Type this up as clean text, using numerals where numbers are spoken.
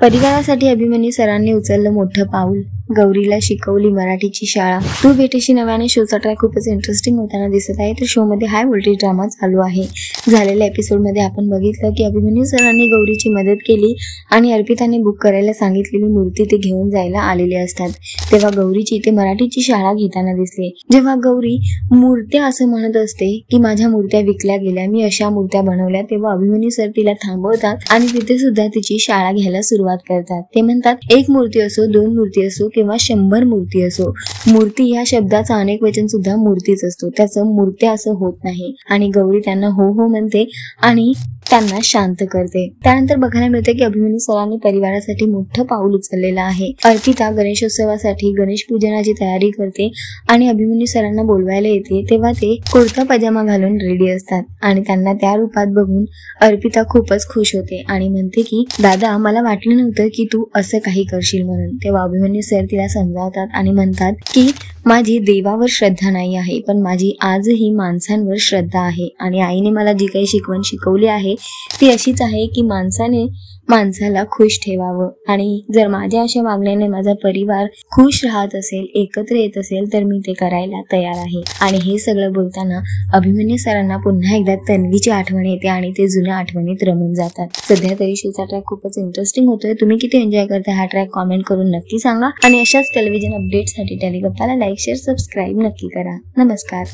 परिवारासाठी अभिमन्यू सरांनी उचललं मोठं पाऊल, गौरीला शिकवली मराठीची शाळा। तू भेटेशी नव्याने शोचा ट्रॅक खूपच इंटरेस्टिंग होताना दिसत आहे। तर शो मध्ये हाय व्होल्टेज ड्रामा चालू आहे। झालेल्या एपिसोड मध्ये आपण बघितलं की अभिमन्यू सरांनी गौरीची मदत केली आणि अर्पिताने बुक करायला सांगितलेली मूर्ती ते घेऊन जायला आलेले असतात। तेव्हा गौरीची इथे मराठीची शाळा घेताना दिसले। जेव्हा गौरी मूर्त्या असं म्हणत असते की माझ्या मूर्त्या विकल्या गेल्या, मी अशा मूर्त्या बनवल्या, तेव्हा अभिमन्यू सर तिला थांबवतात आणि तिथे सुद्धा तिची शाळा घ्यायला सुरुवात करतात। ते म्हणतात एक मूर्ती असो, दोन मूर्ती असो किंवा 100 मूर्ती असो, मूर्ती या शब्दाचा अनेक वचन सुद्धा मूर्तीच असतो, त्याचं मूर्त्या असं होत नाही। आणि गौरी त्यांना हो हो म्हणते आणि त्यांना शांत करते। त्यानंतर बघायला मिळते की अभिमन्यू सरांनी परिवारासाठी मोठं पाऊल उचललेलं आहे। अर्पिता गणेशोत्सवासाठी गणेश पूजनाची तयारी करते आणि अभिमन्यू सरांना बोलवायला येते। तेव्हा ते कुर्ता पजामा घालून रेडी असतात आणि त्यांना त्या रूपात बघून अर्पिता खूपच खुश होते आणि म्हणते की दादा, मला वाटलं नव्हतं की तू असं काही करशील म्हणून। तेव्हा अभिमन्यू सर तिला समजावतात आणि म्हणतात की माझी देवावर श्रद्धा नाही आहे, पण माझी आजही माणसांवर श्रद्धा आहे आणि आईने मला जी काही शिकवण शिकवली आहे ती अशीच आहे की माणसाने माणसाला खुश ठेवावं आणि जर माझ्या अशा वागण्याने माझा परिवार खुश राहत असेल, एकत्र येत असेल, तर मी ते करायला तयार आहे। आणि हे सगळं बोलताना अभिमन्यू सरांना पुन्हा एकदा तन्वीची आठवण येते आणि ते जुन्या आठवणीत रमून जातात। सध्या तरी शोचा ट्रॅक खूपच इंटरेस्टिंग होतोय। तुम्ही किती एन्जॉय करताय हा ट्रॅक कॉमेंट करून नक्की सांगा आणि अशाच टेलिव्हिजन अपडेटसाठी टेलिगप्पाला लाईक, शेअर, सबस्क्राईब नक्की करा। नमस्कार।